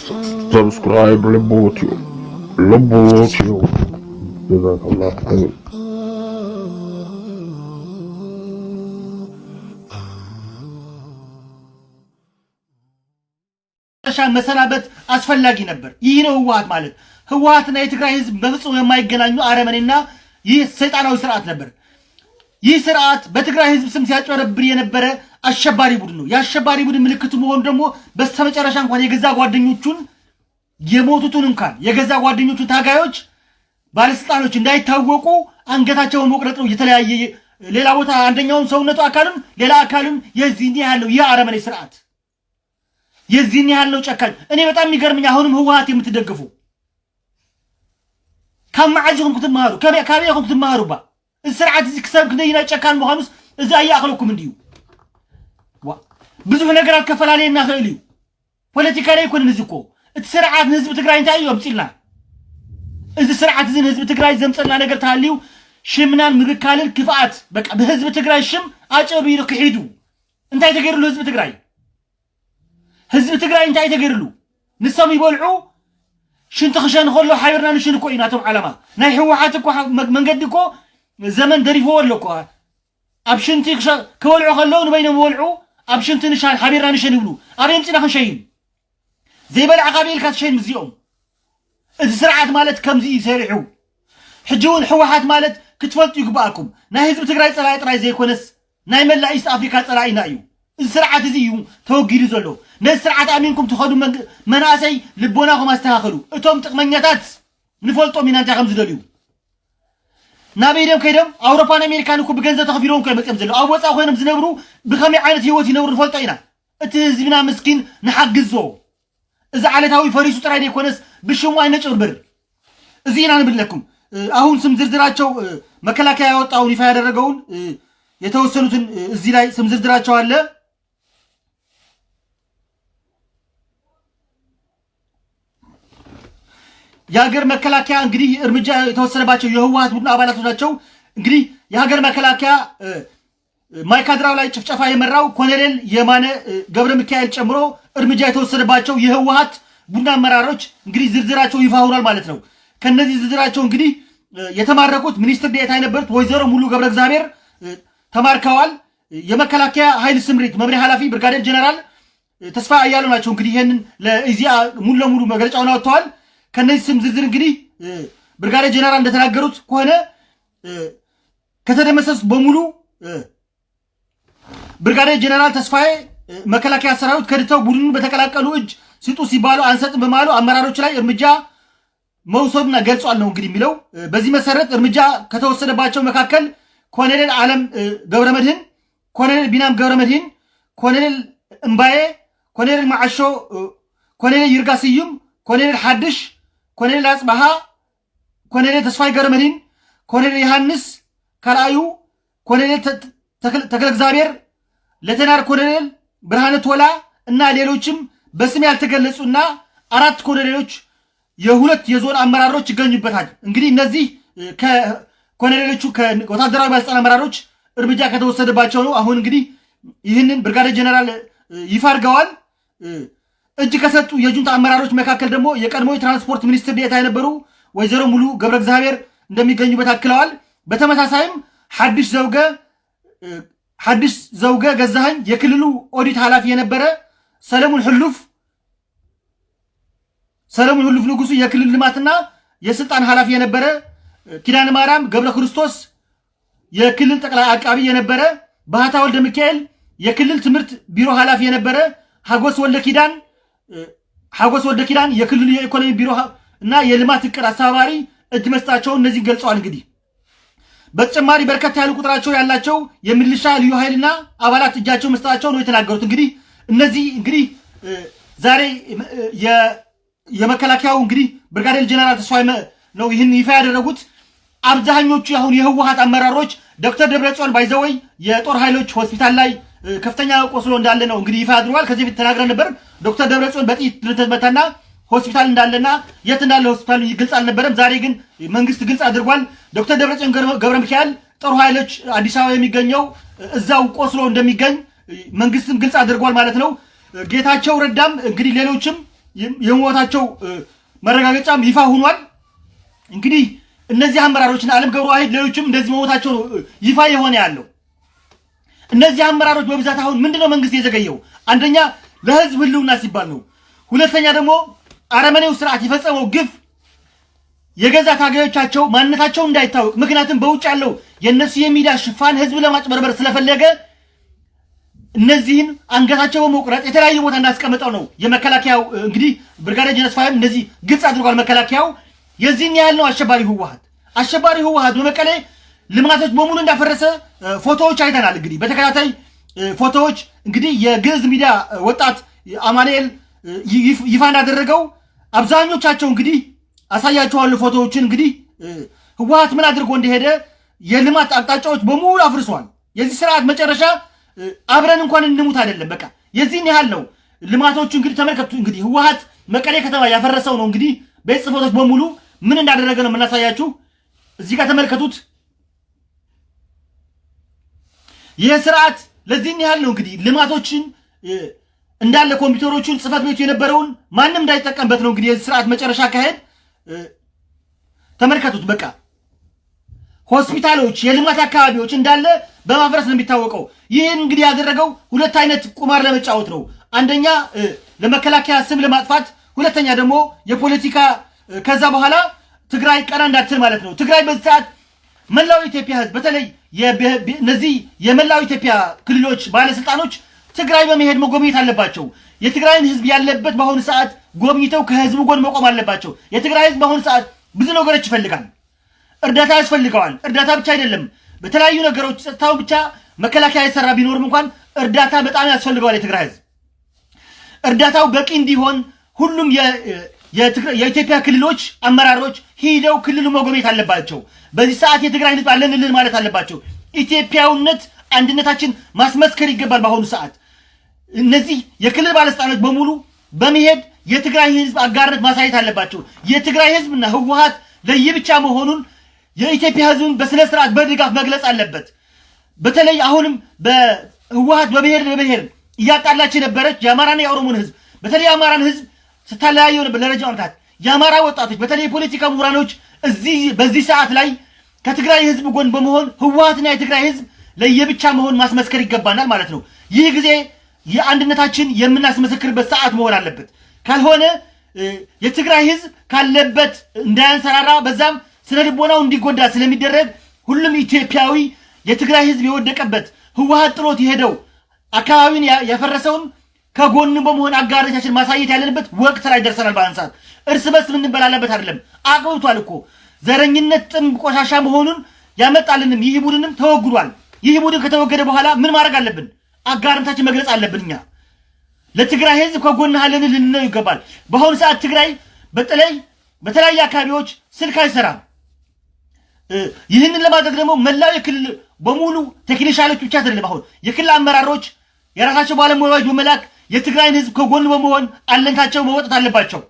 subscribe Lebotio. Jazakallah khair. መሰናበት አስፈላጊ ነበር። ይህ ነው ህወሓት ማለት። ህወሓትና የትግራይ ህዝብ በፍጹም የማይገናኙ አረመኔና ይህ ሰይጣናዊ ስርዓት ነበር። ይህ ስርዓት በትግራይ ህዝብ ስም ሲያጨረብር የነበረ አሸባሪ ቡድን ነው። የአሸባሪ ቡድን ምልክቱ መሆኑ ደግሞ በስተመጨረሻ እንኳን የገዛ ጓደኞቹን የሞቱትን እንኳን የገዛ ጓደኞቹን ታጋዮች ባለስልጣኖች እንዳይታወቁ አንገታቸውን መቁረጥ ነው። የተለያየ ሌላ ቦታ አንደኛውን ሰውነቱ አካልም ሌላ አካልም የዚህን ያለው ይህ አረመኔ ስርዓት የዚህን ያለው ጨካኝ። እኔ በጣም የሚገርምኝ አሁንም ህወሓት የምትደግፉ ከማዓጅኩም ክትማሩ ከቢያኩም ክትማሩ ባ السرعات زي كسب كدينا ጨካን መሆኑስ እዛ ያخلكم እንዲዩ ብዙ ነገራት ከፈላለይና ኸይልዩ ፖለቲካ ላይ ኮን ንዝኮ السرعات ህዝብ ትግራይ እንታይ ይወብጽልና እዚ ስርዓት እዚ ህዝብ ትግራይ ዘምጽና ነገር ታልዩ ሽምናን ምብካልን ክፋት በቃ በህዝብ ትግራይ ሽም አጨብ ይሉ ከሄዱ እንታይ ተገርሉ ህዝብ ትግራይ እንታይ ተገርሉ ንሰም ይበልዑ ሽንት خشን خلو حيرنا نشن እኮ ኢናቶም ዓላማ ናይ ህወሓት እኮ መንገድኮ زمن دريفو لكو ابشنتي كولعو خلو نبينهم ولعو ابشنتي نشان حبيرنا نشان يبلو ابي يمصينا خنشين زي بلع قبيل كاتشين مزيوم اذ سرعات مالت كمزي يسرعو حجون حوحات مالت كتفلطو يغباكم ناي حزب تግራይ صلاي طراي زي كونس ناي ملا ايست افريكا صلاينا ايو اذ سرعات زيو توغيدو زلو ناي سرعات امينكم تخدو مناسي لبوناكم استاخلو اتوم تقمنياتات نفلطو مينانتا خمزدليو نابيدم كيدم أوروبا أمريكا نكو بجنزة تخفيرون كي متأم زلوا أول أخوينا بزنبرو بخمي عائلة هيوتي نور الفلطينا اتزبنا مسكين نحجزو إذا على هاوي فريسو ترى يكونس بشوم وين نشربر زين أنا بقول لكم أهون سمزردراتشو مكلاكا يوت أو نفاير الرجون يتوصلوا الزلاي سمزردراتشو هلا የሀገር መከላከያ እንግዲህ እርምጃ የተወሰነባቸው የህወሓት ቡድን አባላቱ ናቸው። እንግዲህ የሀገር መከላከያ ማይካድራው ላይ ጭፍጨፋ የመራው ኮሎኔል የማነ ገብረ ሚካኤል ጨምሮ እርምጃ የተወሰነባቸው የህወሓት ቡድን አመራሮች እንግዲህ ዝርዝራቸው ይፋ ሆኗል ማለት ነው። ከነዚህ ዝርዝራቸው እንግዲህ የተማረኩት ሚኒስትር ዴኤታ የነበሩት ወይዘሮ ሙሉ ገብረ እግዚአብሔር ተማርከዋል። የመከላከያ ኃይል ስምሪት መምሪያ ኃላፊ ብርጋዴር ጀነራል ተስፋ አያሉ ናቸው። እንግዲህ ይሄንን ለኢዚያ ሙሉ ለሙሉ መግለጫውን አወጥተዋል። ከነዚህ ስም ዝርዝር እንግዲህ ብርጋዴር ጀነራል እንደተናገሩት ከሆነ ከተደመሰሱ በሙሉ ብርጋዴር ጀነራል ተስፋዬ መከላከያ ሰራዊት ከድተው ቡድኑ በተቀላቀሉ እጅ ሲጡ ሲባሉ አንሰጥ በማሉ አመራሮች ላይ እርምጃ መውሰዱና ገልጿል ነው እንግዲህ የሚለው። በዚህ መሰረት እርምጃ ከተወሰደባቸው መካከል ኮሎኔል ዓለም ገብረመድህን፣ ኮሎኔል ቢናም ገብረመድህን፣ ኮሎኔል እምባዬ፣ ኮሎኔል ማዓሾ፣ ኮሎኔል ይርጋ ስዩም፣ ኮሎኔል ሐድሽ፣ ኮሎኔል አጽባሃ፣ ኮሎኔል ተስፋይ ገብረመድህን፣ ኮሎኔል ዮሐንስ ካልአዩ፣ ኮሎኔል ተክለ እግዚአብሔር፣ ሌተናል ኮሎኔል ብርሃነ ቶላ እና ሌሎችም በስም ያልተገለጹና 4 ኮሎኔሎች የሁለት የዞን አመራሮች ይገኙበታል። እንግዲህ እነዚህ ከኮሎኔሎቹ ከወታደራዊ ባለስልጣን አመራሮች እርምጃ ከተወሰደባቸው ነው። አሁን እንግዲህ ይህንን ብርጋዴር ጀነራል ይፋ አድርገዋል። እጅ ከሰጡ የጁንታ አመራሮች መካከል ደግሞ የቀድሞ የትራንስፖርት ሚኒስትር ዴኤታ የነበሩ ወይዘሮ ሙሉ ገብረ እግዚአብሔር እንደሚገኙበት አክለዋል። በተመሳሳይም ሐዲስ ዘውገ ገዛኸኝ የክልሉ ኦዲት ኃላፊ የነበረ ሰለሞን ህሉፍ ንጉሱ የክልል ልማትና የስልጣን ኃላፊ የነበረ ኪዳነ ማርያም ገብረ ክርስቶስ የክልል ጠቅላይ አቃቢ የነበረ ባህታ ወልደ ሚካኤል የክልል ትምህርት ቢሮ ኃላፊ የነበረ ሐጎስ ወልደ ኪዳን የክልሉ የኢኮኖሚ ቢሮ እና የልማት እቅድ አስተባባሪ እጅ መስጣቸው እነዚህ ገልጸዋል። እንግዲህ በተጨማሪ በርከት ያሉ ቁጥራቸው ያላቸው የሚሊሻ ልዩ ኃይልና አባላት እጃቸው መስጣቸው ነው የተናገሩት። እንግዲህ እነዚህ እንግዲህ ዛሬ የመከላከያው እንግዲህ ብርጋዴር ጀነራል ተስፋዬ ነው ይህን ይፋ ያደረጉት። አብዛኞቹ አሁን የህወሓት አመራሮች ዶክተር ደብረጽዮን ባይዘወይ የጦር ኃይሎች ሆስፒታል ላይ ከፍተኛ ቆስሎ እንዳለ ነው እንግዲህ ይፋ አድርጓል። ከዚህ በፊት ተናግረን ነበር። ዶክተር ደብረጽዮን በጥይት ተመታና ሆስፒታል እንዳለና የት እንዳለ ሆስፒታሉ ይግልጽ አልነበረም። ዛሬ ግን መንግስት ግልጽ አድርጓል። ዶክተር ደብረጽዮን ገብረ ሚካኤል ጦር ኃይሎች አዲስ አበባ የሚገኘው እዛው ቆስሎ እንደሚገኝ መንግስትም ግልጽ አድርጓል ማለት ነው። ጌታቸው ረዳም እንግዲህ ሌሎችም የሞታቸው መረጋገጫም ይፋ ሆኗል። እንግዲህ እነዚህ አመራሮችና አለም ገብረ ዋህድ ሌሎችም እንደዚህ መሞታቸው ይፋ የሆነ ያለው እነዚህ አመራሮች በብዛት አሁን ምንድነው መንግስት የዘገየው? አንደኛ ለህዝብ ህልውና ሲባል ነው። ሁለተኛ ደግሞ አረመኔው ስርዓት የፈጸመው ግፍ የገዛ ታጋዮቻቸው ማንነታቸው እንዳይታወቅ፣ ምክንያቱም በውጭ ያለው የነሱ የሚዲያ ሽፋን ህዝብ ለማጭበርበር ስለፈለገ እነዚህን አንገታቸው በመቁረጥ የተለያየ ቦታ እንዳስቀምጠው ነው የመከላከያው እንግዲህ ብርጋዴር ጀነራል ተስፋዬም እንደዚህ ግልጽ አድርጓል። መከላከያው የዚህን ያህል ነው አሸባሪ ህወሓት በመቀሌ ልማቶች በሙሉ እንዳፈረሰ ፎቶዎች አይተናል። እንግዲህ በተከታታይ ፎቶዎች እንግዲህ የግዕዝ ሚዲያ ወጣት አማኑኤል ይፋ እንዳደረገው አብዛኞቻቸው እንግዲህ አሳያቸዋለሁ ፎቶዎችን። እንግዲህ ህወሓት ምን አድርጎ እንደሄደ የልማት አቅጣጫዎች በሙሉ አፍርሷል። የዚህ ስርዓት መጨረሻ አብረን እንኳን እንሙት አይደለም፣ በቃ የዚህን ያህል ነው ልማቶቹ። እንግዲህ ተመልከቱ። እንግዲህ ህወሓት መቀሌ ከተማ ያፈረሰው ነው እንግዲህ ቤት ጽፎቶች በሙሉ ምን እንዳደረገ ነው የምናሳያችሁ። እዚህ ጋር ተመልከቱት። ይህ ስርዓት ለዚህን ያህል ነው እንግዲህ ልማቶችን እንዳለ ኮምፒውተሮችን ጽፈት ቤቱ የነበረውን ማንም እንዳይጠቀምበት ነው እንግዲህ የዚህ ስርዓት መጨረሻ ካሄድ ተመልከቱት። በቃ ሆስፒታሎች፣ የልማት አካባቢዎች እንዳለ በማፍረስ ነው የሚታወቀው። ይህን እንግዲህ ያደረገው ሁለት አይነት ቁማር ለመጫወት ነው። አንደኛ ለመከላከያ ስም ለማጥፋት፣ ሁለተኛ ደግሞ የፖለቲካ ከዛ በኋላ ትግራይ ቀና እንዳትል ማለት ነው። ትግራይ በዚህ ሰዓት መላው ኢትዮጵያ ህዝብ በተለይ እነዚህ የመላው ኢትዮጵያ ክልሎች ባለስልጣኖች ትግራይ በመሄድ መጎብኘት አለባቸው። የትግራይን ህዝብ ያለበት በአሁኑ ሰዓት ጎብኝተው ከህዝቡ ጎን መቆም አለባቸው። የትግራይ ህዝብ በአሁኑ ሰዓት ብዙ ነገሮች ይፈልጋል። እርዳታ ያስፈልገዋል። እርዳታ ብቻ አይደለም፣ በተለያዩ ነገሮች ጸጥታው ብቻ መከላከያ የሰራ ቢኖርም እንኳን እርዳታ በጣም ያስፈልገዋል። የትግራይ ህዝብ እርዳታው በቂ እንዲሆን ሁሉም የኢትዮጵያ ክልሎች አመራሮች ሂደው ክልሉ መጎብኘት አለባቸው። በዚህ ሰዓት የትግራይ ህዝብ አለንልን ማለት አለባቸው። ኢትዮጵያዊነት አንድነታችን ማስመስከር ይገባል። በአሁኑ ሰዓት እነዚህ የክልል ባለስልጣኖች በሙሉ በመሄድ የትግራይ ህዝብ አጋርነት ማሳየት አለባቸው። የትግራይ ህዝብና ህወሓት ለየብቻ መሆኑን የኢትዮጵያ ህዝብን በስነ ስርዓት በድጋፍ መግለጽ አለበት። በተለይ አሁንም በህወሓት በብሔር እያጣላች የነበረች የአማራና የኦሮሞን ህዝብ በተለይ የአማራን ህዝብ ስታለያየው ነበር ለረጅም ዓመታት። የአማራ ወጣቶች በተለይ የፖለቲካ ምሁራኖች በዚህ ሰዓት ላይ ከትግራይ ህዝብ ጎን በመሆን ህወሓትና የትግራይ ህዝብ ለየብቻ መሆን ማስመስከር ይገባናል ማለት ነው። ይህ ጊዜ የአንድነታችን የምናስመሰክርበት ሰዓት መሆን አለበት። ካልሆነ የትግራይ ህዝብ ካለበት እንዳያንሰራራ በዛም ስነ ልቦናው እንዲጎዳ ስለሚደረግ ሁሉም ኢትዮጵያዊ የትግራይ ህዝብ የወደቀበት ህወሓት ጥሎት የሄደው አካባቢን ያፈረሰውን ከጎን በመሆን አጋርነታችን ማሳየት ያለንበት ወቅት ላይ ደርሰናል። በአንሳት እርስ በርስ ምንበላላበት አይደለም። አቅብቷል እኮ ዘረኝነት ጥም ቆሻሻ መሆኑን ያመጣልንም ይህ ቡድንም ተወግዷል። ይህ ቡድን ከተወገደ በኋላ ምን ማድረግ አለብን? አጋርነታችን መግለጽ አለብን። እኛ ለትግራይ ህዝብ ከጎን አለን ልንለው ይገባል። በአሁኑ ሰዓት ትግራይ በተለያየ አካባቢዎች ስልክ አይሰራም። ይህንን ለማድረግ ደግሞ መላው የክልል በሙሉ ቴክኒሻሎች ብቻ አይደለም፣ አሁን የክልል አመራሮች የራሳቸው ባለሙያዎች በመላክ የትግራይን ህዝብ ከጎን በመሆን አለንታቸው መወጣት አለባቸው።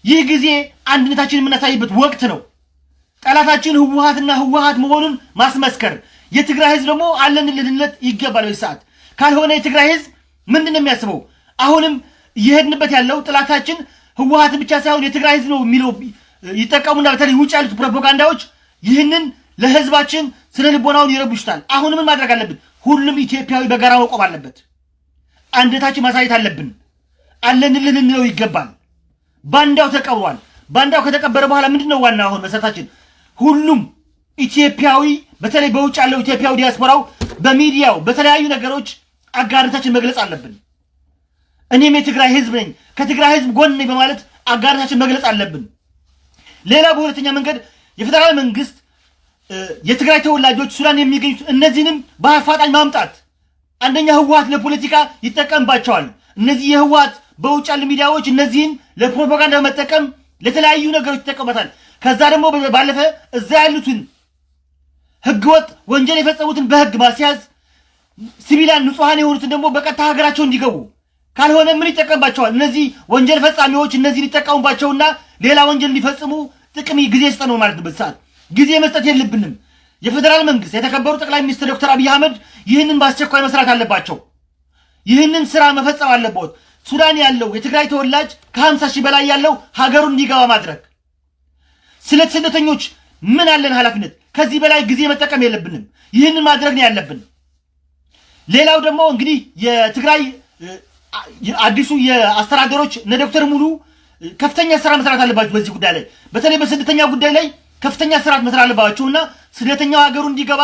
ይህ ጊዜ አንድነታችን የምናሳይበት ወቅት ነው። ጠላታችን ህወሓት መሆኑን ማስመስከር፣ የትግራይ ህዝብ ደግሞ አለን ልንለት ይገባል። በዚህ ሰዓት ካልሆነ የትግራይ ህዝብ ምንድን ነው የሚያስበው? አሁንም እየሄድንበት ያለው ጥላታችን ህወሓት ብቻ ሳይሆን የትግራይ ህዝብ ነው የሚለው ይጠቀሙና በተለይ ውጭ ያሉት ፕሮፓጋንዳዎች ይህንን ለህዝባችን ስነ ልቦናውን ይረብሹታል። አሁን ምን ማድረግ አለብን? ሁሉም ኢትዮጵያዊ በጋራ መቆም አለበት። አንድነታችን ማሳየት አለብን። አለንልን ልንለው ይገባል። ባንዳው ተቀብሯል። ባንዳው ከተቀበረ በኋላ ምንድነው ዋና አሁን መሰረታችን? ሁሉም ኢትዮጵያዊ በተለይ በውጭ ያለው ኢትዮጵያዊ ዲያስፖራው በሚዲያው በተለያዩ ነገሮች አጋርነታችን መግለጽ አለብን። እኔም የትግራይ ህዝብ ነኝ፣ ከትግራይ ህዝብ ጎን ነኝ በማለት አጋርነታችን መግለጽ አለብን። ሌላ በሁለተኛ መንገድ የፌደራል መንግስት የትግራይ ተወላጆች ሱዳን የሚገኙት እነዚህንም በአፋጣኝ ማምጣት። አንደኛ ህወሓት ለፖለቲካ ይጠቀምባቸዋል። እነዚህ የህወሓት በውጭ ያሉ ሚዲያዎች እነዚህን ለፕሮፓጋንዳ መጠቀም ለተለያዩ ነገሮች ይጠቀሙበታል። ከዛ ደግሞ ባለፈ እዛ ያሉትን ህገወጥ ወንጀል የፈጸሙትን በህግ ማስያዝ፣ ሲቪላን ንጹሃን የሆኑትን ደግሞ በቀጥታ ሀገራቸው እንዲገቡ። ካልሆነ ምን ይጠቀምባቸዋል? እነዚህ ወንጀል ፈጻሚዎች እነዚህን ይጠቀሙባቸውና ሌላ ወንጀል እንዲፈጽሙ ጥቅም ጊዜ ይስጥ ነው ማለት ነው። በሰዓት ጊዜ መስጠት የለብንም። የፌደራል መንግስት የተከበሩ ጠቅላይ ሚኒስትር ዶክተር አብይ አህመድ ይህንን በአስቸኳይ መስራት አለባቸው። ይህንን ስራ መፈጸም አለበት። ሱዳን ያለው የትግራይ ተወላጅ ከ50 ሺህ በላይ ያለው ሀገሩን እንዲገባ ማድረግ። ስለ ስደተኞች ምን አለን ኃላፊነት? ከዚህ በላይ ጊዜ መጠቀም የለብንም። ይህንን ማድረግ ነው ያለብን። ሌላው ደግሞ እንግዲህ የትግራይ አዲሱ የአስተዳደሮች እነ ዶክተር ሙሉ ከፍተኛ ስራ መስራት አለባቸው። በዚህ ጉዳይ ላይ በተለይ በስደተኛ ጉዳይ ላይ ከፍተኛ ስራ መስራት አለባቸውና ስደተኛው ሀገሩ እንዲገባ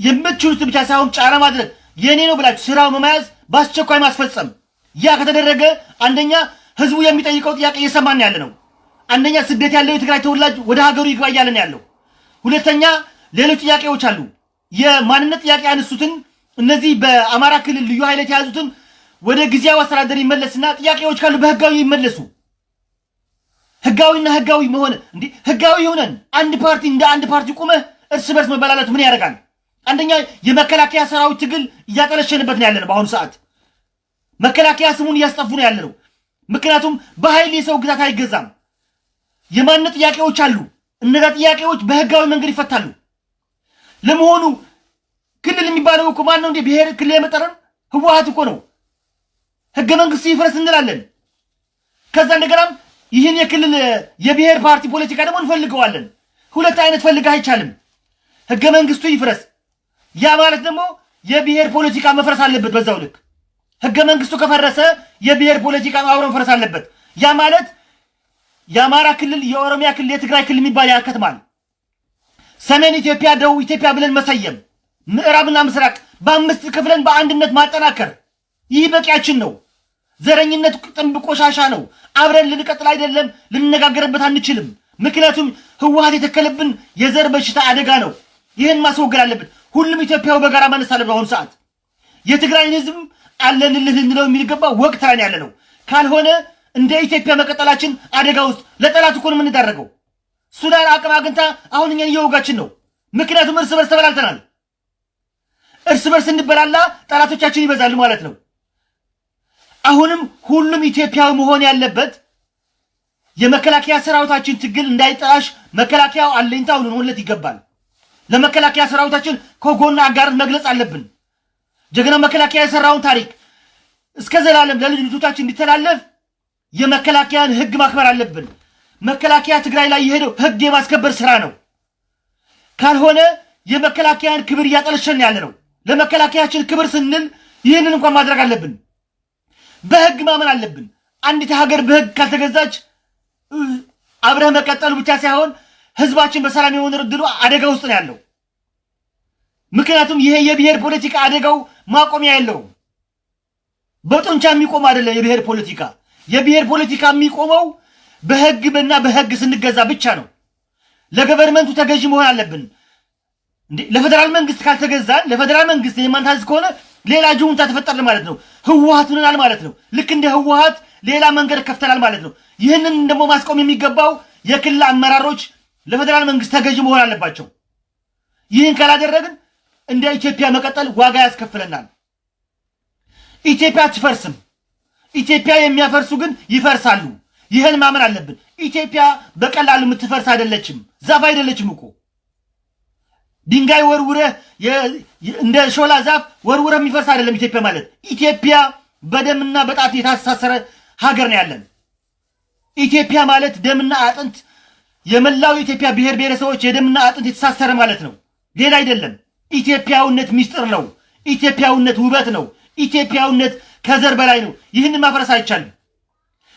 የምትችሉት ብቻ ሳይሆን ጫና ማድረግ የኔ ነው ብላችሁ ስራው መያዝ በአስቸኳይ ማስፈጸም። ያ ከተደረገ አንደኛ ህዝቡ የሚጠይቀው ጥያቄ እየሰማን ያለ ነው። አንደኛ ስደት ያለው የትግራይ ተወላጅ ወደ ሀገሩ ይግባ እያለን ያለው። ሁለተኛ ሌሎች ጥያቄዎች አሉ። የማንነት ጥያቄ ያነሱትን እነዚህ በአማራ ክልል ልዩ ኃይል የተያዙትን ወደ ጊዜያዊ አስተዳደር ይመለስና ጥያቄዎች ካሉ በህጋዊ ይመለሱ። ህጋዊና ህጋዊ መሆን እንዴ ህጋዊ ሆነን አንድ ፓርቲ እንደ አንድ ፓርቲ ቆመህ እርስ በርስ መበላላት ምን ያደርጋል? አንደኛ የመከላከያ ሰራዊት ትግል እያጠለሸንበት ነው ያለነው። በአሁኑ ሰዓት መከላከያ ስሙን እያስጠፉ ነው ያለነው። ምክንያቱም በኃይል የሰው ግዛት አይገዛም። የማንነት ጥያቄዎች አሉ። እነዛ ጥያቄዎች በህጋዊ መንገድ ይፈታሉ። ለመሆኑ ክልል የሚባለው እኮ ማን ነው እንዴ? ብሔር ክልል የመጠረን ህወሓት እኮ ነው። ህገ መንግስቱ ይፍረስ እንላለን። ከዛ እንደገናም ይህን የክልል የብሔር ፓርቲ ፖለቲካ ደግሞ እንፈልገዋለን። ሁለት አይነት ፈልገህ አይቻልም። ህገ መንግስቱ ይፍረስ። ያ ማለት ደግሞ የብሔር ፖለቲካ መፍረስ አለበት። በዛው ልክ ህገ መንግስቱ ከፈረሰ የብሔር ፖለቲካ አብሮ መፍረስ አለበት። ያ ማለት የአማራ ክልል፣ የኦሮሚያ ክልል፣ የትግራይ ክልል የሚባል ያከትማል። ሰሜን ኢትዮጵያ፣ ደቡብ ኢትዮጵያ ብለን መሰየም፣ ምዕራብና ምስራቅ በአምስት ክፍለን በአንድነት ማጠናከር፣ ይህ በቂያችን ነው። ዘረኝነት ጥንብ ቆሻሻ ነው። አብረን ልንቀጥል አይደለም፣ ልንነጋገርበት አንችልም። ምክንያቱም ህወሓት የተከለብን የዘር በሽታ አደጋ ነው። ይህን ማስወገድ አለብን። ሁሉም ኢትዮጵያው በጋራ ማነስ አለብን። በአሁኑ ሰዓት የትግራይን ህዝብ አለንልህ ልንለው የሚገባ ወቅት ላይ ያለ ነው። ካልሆነ እንደ ኢትዮጵያ መቀጠላችን አደጋ ውስጥ ለጠላት እኮ ነው የምንዳረገው። ሱዳን አቅም አግኝታ አሁን እኛን እየወጋችን ነው። ምክንያቱም እርስ በርስ ተበላልተናል። እርስ በርስ እንበላላ ጠላቶቻችን ይበዛሉ ማለት ነው። አሁንም ሁሉም ኢትዮጵያዊ መሆን ያለበት የመከላከያ ሰራዊታችን ትግል እንዳይጠላሽ መከላከያው አለኝታው ልንሆንለት ይገባል። ለመከላከያ ሰራዊታችን ከጎን አጋርን መግለጽ አለብን። ጀግና መከላከያ የሰራውን ታሪክ እስከ ዘላለም ለልጅ ልጆቻችን እንዲተላለፍ የመከላከያን ህግ ማክበር አለብን። መከላከያ ትግራይ ላይ የሄደው ህግ የማስከበር ስራ ነው። ካልሆነ የመከላከያን ክብር እያጠለሸን ያለ ነው። ለመከላከያችን ክብር ስንል ይህንን እንኳን ማድረግ አለብን። በህግ ማመን አለብን። አንዲት ሀገር በህግ ካልተገዛች አብረህ መቀጠሉ ብቻ ሳይሆን ህዝባችን በሰላም የሆነ እድሉ አደጋ ውስጥ ነው ያለው። ምክንያቱም ይሄ የብሔር ፖለቲካ አደጋው ማቆሚያ የለውም። በጡንቻ የሚቆም አይደለም የብሔር ፖለቲካ። የብሔር ፖለቲካ የሚቆመው በህግና በህግ ስንገዛ ብቻ ነው። ለገቨርመንቱ ተገዥ መሆን አለብን። ለፌደራል መንግስት ካልተገዛን፣ ለፌደራል መንግስት የማንታዘዝ ከሆነ ሌላ ጁንታ ተፈጠረ ማለት ነው። ህወሓት ሆነናል ማለት ነው። ልክ እንደ ህወሓት ሌላ መንገድ ከፍተናል ማለት ነው። ይህንን ደግሞ ማስቆም የሚገባው የክልል አመራሮች ለፌደራል መንግስት ተገዥ መሆን አለባቸው። ይህን ካላደረግን እንደ ኢትዮጵያ መቀጠል ዋጋ ያስከፍለናል። ኢትዮጵያ አትፈርስም። ኢትዮጵያ የሚያፈርሱ ግን ይፈርሳሉ። ይህን ማመን አለብን። ኢትዮጵያ በቀላሉ የምትፈርስ አይደለችም። ዛፍ አይደለችም እኮ ድንጋይ ወርውረህ እንደ ሾላ ዛፍ ወርውረህ የሚፈርስ አይደለም ኢትዮጵያ ማለት። ኢትዮጵያ በደምና በጣት የታሳሰረ ሀገር ነው ያለን። ኢትዮጵያ ማለት ደምና አጥንት የመላው የኢትዮጵያ ብሔር ብሔረሰቦች የደምና አጥንት የተሳሰረ ማለት ነው። ሌላ አይደለም። ኢትዮጵያውነት ሚስጥር ነው። ኢትዮጵያውነት ውበት ነው። ኢትዮጵያውነት ከዘር በላይ ነው። ይህንን ማፍረስ አይቻልም።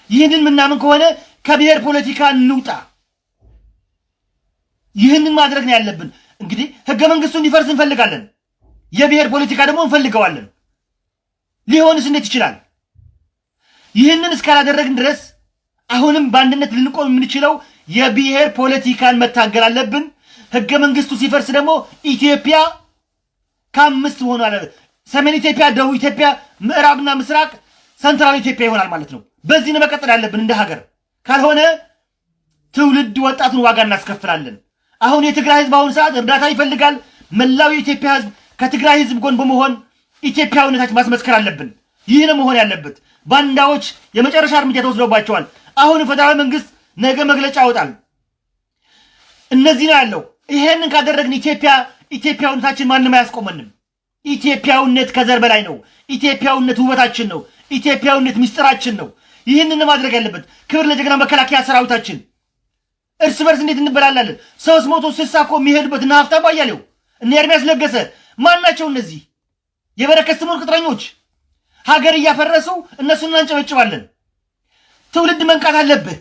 ይህንን ምናምን ከሆነ ከብሔር ፖለቲካ እንውጣ። ይህንን ማድረግ ነው ያለብን። እንግዲህ ህገ መንግስቱ እንዲፈርስ እንፈልጋለን። የብሔር ፖለቲካ ደግሞ እንፈልገዋለን። ሊሆንስ እንዴት ይችላል? ይህንን እስካላደረግን ድረስ አሁንም በአንድነት ልንቆም የምንችለው የብሔር ፖለቲካን መታገል አለብን። ህገ መንግስቱ ሲፈርስ ደግሞ ኢትዮጵያ ከአምስት ሆኖ አለ ሰሜን ኢትዮጵያ፣ ደቡብ ኢትዮጵያ፣ ምዕራብና ምስራቅ፣ ሰንትራል ኢትዮጵያ ይሆናል ማለት ነው። በዚህ ነው መቀጠል ያለብን እንደ ሀገር። ካልሆነ ትውልድ ወጣቱን ዋጋ እናስከፍላለን። አሁን የትግራይ ህዝብ አሁን ሰዓት እርዳታ ይፈልጋል። መላው የኢትዮጵያ ህዝብ ከትግራይ ህዝብ ጎን በመሆን ኢትዮጵያዊነታችን ማስመስከር አለብን። ይህ ነው መሆን ያለበት። ባንዳዎች የመጨረሻ እርምጃ ተወስዶባቸዋል። አሁን ፌደራል መንግስት ነገ መግለጫ ያወጣል። እነዚህ ነው ያለው። ይሄንን ካደረግን ኢትዮጵያዊነታችን ማንም አያስቆመንም። ኢትዮጵያዊነት ከዘር በላይ ነው። ኢትዮጵያዊነት ውበታችን ነው። ኢትዮጵያዊነት ምስጢራችን ነው። ይህንን ማድረግ ያለበት ክብር ለጀግና መከላከያ ሰራዊታችን። እርስ በርስ እንዴት እንበላላለን? 360 እኮ የሚሄዱበት እና ሀብታሙ አያሌው እነ ኤርሚያስ ለገሰ ማን ናቸው እነዚህ? የበረከት ስምኦን ቅጥረኞች ሀገር እያፈረሱ እነሱን እናንጨበጭባለን። ትውልድ መንቃት አለብህ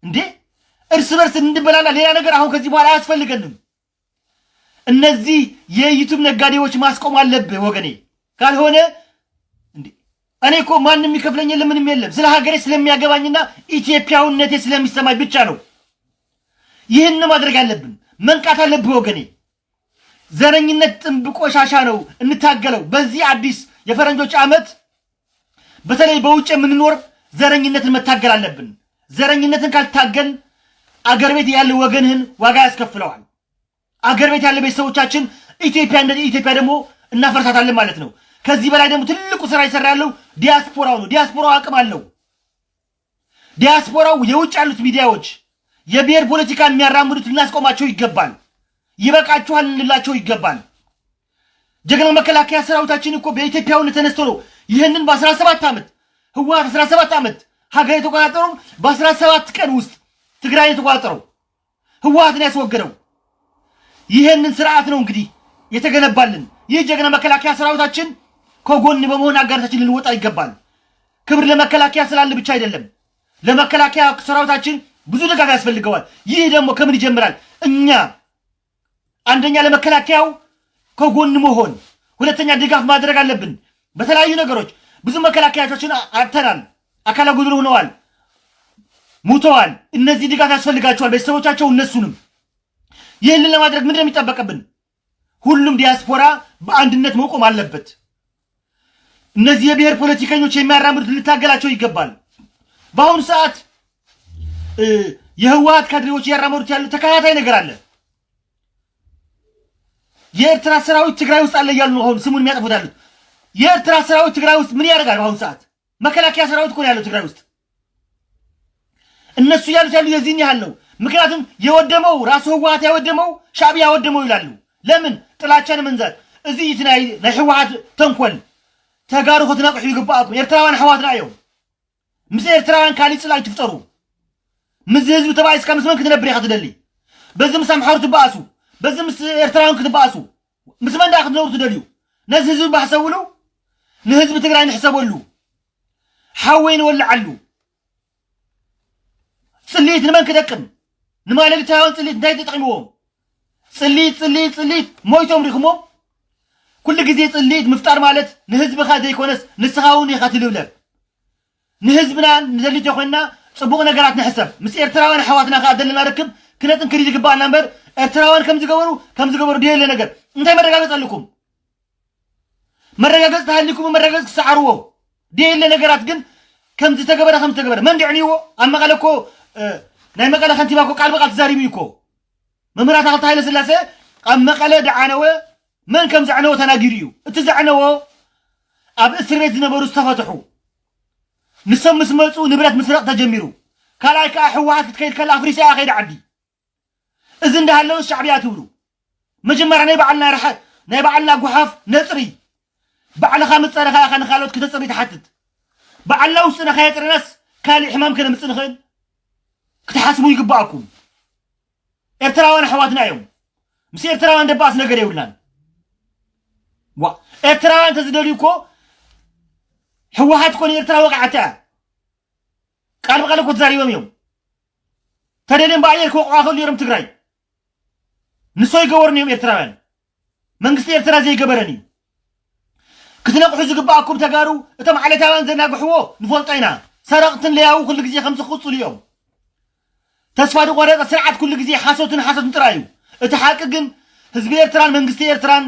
እንዴ! እርስ በርስ እንድበላላ ሌላ ነገር አሁን ከዚህ በኋላ አያስፈልገንም። እነዚህ የዩቲዩብ ነጋዴዎች ማስቆም አለብህ ወገኔ። ካልሆነ እንዴ እኔ እኮ ማንም የሚከፍለኝ የለም ምንም የለም። ስለ ሀገሬ ስለሚያገባኝና ኢትዮጵያዊነቴ ስለሚሰማኝ ብቻ ነው ይህን ማድረግ ያለብን። መንቃት አለብህ ወገኔ። ዘረኝነት ጥንብ ቆሻሻ ነው፣ እንታገለው። በዚህ አዲስ የፈረንጆች ዓመት በተለይ በውጭ የምንኖር ዘረኝነትን መታገል አለብን። ዘረኝነትን ካልታገል አገር ቤት ያለ ወገንህን ዋጋ ያስከፍለዋል። አገር ቤት ያለ ቤተሰቦቻችን ኢትዮጵያ ደግሞ እናፈርሳታለን ማለት ነው። ከዚህ በላይ ደግሞ ትልቁ ስራ ይሰራ ያለው ዲያስፖራው ነው። ዲያስፖራው አቅም አለው። ዲያስፖራው የውጭ ያሉት ሚዲያዎች የብሔር ፖለቲካን የሚያራምዱት ልናስቆማቸው ይገባል። ይበቃችኋል እንላቸው ይገባል። ጀግናው መከላከያ ሰራዊታችን እኮ በኢትዮጵያውነት ተነስቶ ነው ይህንን በ17 ዓመት ህወሓት 17 ዓመት ሀገር የተቆጣጠረው በ17 ቀን ውስጥ ትግራይ የተቆጣጠረው ህወሓትን ያስወገደው ይህንን ስርዓት ነው እንግዲህ የተገነባልን። ይህ ጀግና መከላከያ ሰራዊታችን ከጎን በመሆን አጋርታችን ልንወጣ ይገባል። ክብር ለመከላከያ ስላለ ብቻ አይደለም። ለመከላከያ ሰራዊታችን ብዙ ድጋፍ ያስፈልገዋል። ይህ ደግሞ ከምን ይጀምራል? እኛ አንደኛ ለመከላከያው ከጎን መሆን፣ ሁለተኛ ድጋፍ ማድረግ አለብን። በተለያዩ ነገሮች ብዙ መከላከያዎችን አጥተናል። አካለ ጎደሎ ሆነዋል፣ ሙተዋል። እነዚህ ድጋፍ ያስፈልጋቸዋል፣ ቤተሰቦቻቸው እነሱንም። ይህንን ለማድረግ ምንድን ነው የሚጠበቅብን? ሁሉም ዲያስፖራ በአንድነት መቆም አለበት። እነዚህ የብሔር ፖለቲከኞች የሚያራምዱት ልታገላቸው ይገባል። በአሁኑ ሰዓት የህወሓት ካድሬዎች እያራመዱት ያሉ ተከታታይ ነገር አለ። የኤርትራ ሰራዊት ትግራይ ውስጥ አለ እያሉ ነው አሁን ስሙን የሚያጠፉት ያሉት። የኤርትራ ሰራዊት ትግራይ ውስጥ ምን ያደርጋል? በአሁኑ ሰዓት መከላከያ ሰራዊት እኮ ነው ያለው ትግራይ ውስጥ። እነሱ ያሉት የዚህን ያህል ነው። ምክንያቱም የወደመው ራሱ ህወሓት ያወደመው ሻዕቢያ ያወደመው ይላሉ። ለምን? ጥላቻን መንዛት። እዚህ ናይ ህወሓት ተንኮል ተጋሩ ከተናቅሑ ይግባአኩም። ኤርትራውያን ኣሕዋትና እዮም። ምስ ኤርትራውያን ካሊእ ፅላእ ትፍጠሩ። ምስ ህዝቢ ተባኢስካ ምስ መን ክትነብር ኢኻ ትደሊ? በዚ ምስ ኣምሓሩ ትበኣሱ፣ በዚ ምስ ኤርትራውያን ክትበኣሱ፣ ምስ መን ዳ ክትነብሩ ትደልዩ? ነዚ ህዝቢ ባሕሰብሉ ንህዝቢ ትግራይ ንሕሰበሉ ሓወይ ንወልዓሉ። ፅሊት ንመን ክጠቅም? ንማለሊታውያን ፅሊት እንታይ ተጠቂምዎም? ፅሊት ሞይቶም ሪኽሞም። ኩሉ ግዜ ፅሊት ምፍጣር ማለት ንህዝብኻ ዘይኮነስ ንስኻ እውን ኢኻ ትልብለብ። ንህዝብና ንዘሊቶ ኮይንና ፅቡቕ ነገራት ንሕሰብ። ምስ ኤርትራውያን ኣሕዋትና ከዓ ዘለና ርክብ ክነጥንክር ይግባአና እምበር ኤርትራውያን ከም ዝገበሩ ድየለ ነገር እንታይ መረጋገፅ ኣለኩም? መረጋገፅ ተሃሊኩም መረጋገፅ ክሰዓርዎ ድየለ ነገራት ግን ከም ዝተገበረ መን ድዕንይዎ? ኣብ መቐለ እኮ ናይ መቐለ ከንቲባ እኮ ቃል በቃል ተዛሪቡ እኮ መምህራት ኣክልቲ ሃይለ ስላሴ ኣብ መቐለ ድዓነወ መን ከም ዘዕነዎ ተናጊሩ እዩ። እቲ ዘዕነዎ ኣብ እስር ቤት ዝነበሩ ዝተፈትሑ ንሶም ምስ መፁ ንብረት ምስረቕ ተጀሚሩ። ካልኣይ ከዓ ሕወሓት ክትከይድ ከላ ኣፍሪሳ እያ ከይዲ ዓዲ። እዚ እንዳሃለወ ሻዕብያ ትብሉ። መጀመርያ ናይ ባዕልና ጉሓፍ ነፅሪ። ባዕልኻ ምፀረኻ ኢኻ ንካልኦት ክተፅሪ ትሓትት። ባዕልና ውስጥና ከየፅርናስ ካሊእ ሕማም ከነምፅእ ንኽእል ክትሓስቡ ይግባአኩም። ኤርትራውያን ኣሕዋትና እዮም። ምስ ኤርትራውያን ደባኣስ ነገር የብልናን። ኤርትራውያን ተዝደልዩ እኮ ሕወሓት ኮነ ኤርትራ ወቃዓታ ቃል በቃል እኮ ተዛሪቦም እዮም። ተደልዮም ብኣየር ክወቕዓ ከሉ ነይሮም ትግራይ ንሶ ይገበሩን እዮም ኤርትራውያን። መንግስቲ ኤርትራ ዘይገበረን እዩ። ክትነቕሑ ዝግባአኩም ተጋሩ። እቶም ዓለታውያን ዘናግሕዎ ንፈልጦ ኢና። ሰረቕትን ለያው ኩሉ ግዜ ከም ዝኽፅሉ እዮም። ተስፋ ዝቆረፀ ስርዓት ኩሉ ግዜ ሓሶትን ጥራይ እዩ። እቲ ሓቂ ግን ህዝቢ ኤርትራን መንግስቲ ኤርትራን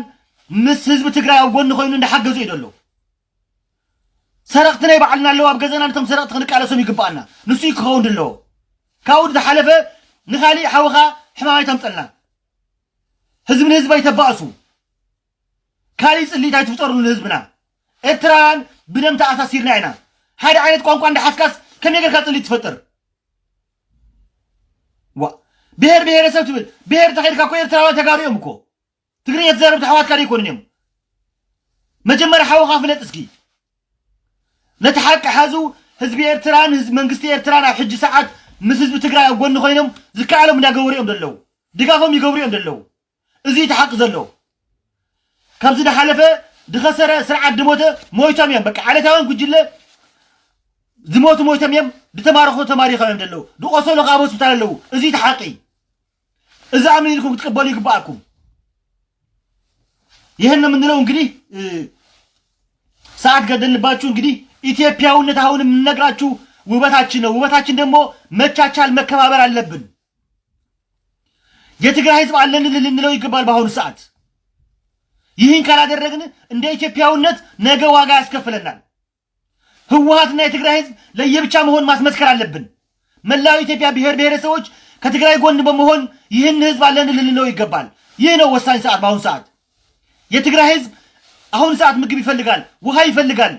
ምስ ህዝቢ ትግራይ ኣብ ጎኒ ኮይኑ እንዳሓገዙ እዩ ዘሎ። ሰረቕቲ ናይ ባዕልና ኣለዎ። ኣብ ገዛና ነቶም ሰረቕቲ ክንቃለሶም ይግባአና። ንሱ ክኸውን ኣለዎ። ካብኡ ዝሓለፈ ንኻሊእ ሓውኻ ሕማማይ ተምፀልና። ህዝቢ ንህዝቢ ኣይተባእሱ። ካሊእ ፅሊት ኣይትፍጠሩ ንህዝብና። ኤርትራውያን ብደም ተኣሳሲርና ኢና። ሓደ ዓይነት ቋንቋ እንዳሓስካስ ከመይ ጌርካ ፅሊት ትፈጥር? ብሔር ብሔረሰብ ትብል ብሔር ተኸይድካ እኮ ኤርትራውያን ተጋሩ እዮም እኮ። ትግርኛ ተዛረብቲ ኣሕዋትካ ኣይኮኑን እዮም። መጀመርያ ሓውኻ ፍለጥ እስኪ። نتحق حازو حزب إيرتران حزب منجست إيرتران على حج ساعات مس حزب تجرى أقول نخوينهم ذكالهم لا جوريهم دلوا دقافهم يجوريهم دلوا إزاي تحق زلوا كم زد حلفة دخسر سرعة دموته مويتام يم بك على توان قجلة زموت مويتام يم بتمارخو تماريخ يم دلوا دو أصله قابوس بتاعلوا إزاي تحقي إذا عملي لكم تقبلوا يقبعكم يهنا من لون قدي ساعات قدن باتشون قدي ኢትዮጵያውነት አሁን የምንነግራችሁ ውበታችን ነው ውበታችን ደግሞ መቻቻል መከባበር አለብን የትግራይ ህዝብ አለን ልንለው ይገባል በአሁኑ ሰዓት ይህን ካላደረግን እንደ ኢትዮጵያውነት ነገ ዋጋ ያስከፍለናል ህወሓትና የትግራይ ህዝብ ለየብቻ መሆን ማስመስከር አለብን መላው ኢትዮጵያ ብሔር ብሔረሰቦች ከትግራይ ጎን በመሆን ይህን ህዝብ አለን ልንለው ይገባል ይህ ነው ወሳኝ ሰዓት በአሁኑ ሰዓት የትግራይ ህዝብ አሁን ሰዓት ምግብ ይፈልጋል ውሃ ይፈልጋል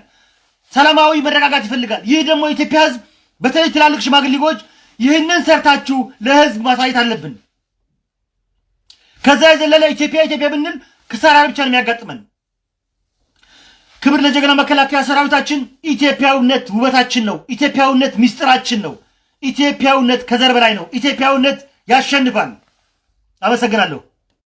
ሰላማዊ መረጋጋት ይፈልጋል ይህ ደግሞ ኢትዮጵያ ህዝብ በተለይ ትላልቅ ሽማግሌዎች ይህንን ሰርታችሁ ለህዝብ ማሳየት አለብን ከዛ የዘለለ ኢትዮጵያ ብንል ክሳራ ብቻ ነው የሚያጋጥመን ክብር ለጀግና መከላከያ ሰራዊታችን ኢትዮጵያውነት ውበታችን ነው ኢትዮጵያውነት ሚስጥራችን ነው ኢትዮጵያውነት ከዘር በላይ ነው ኢትዮጵያውነት ያሸንፋል አመሰግናለሁ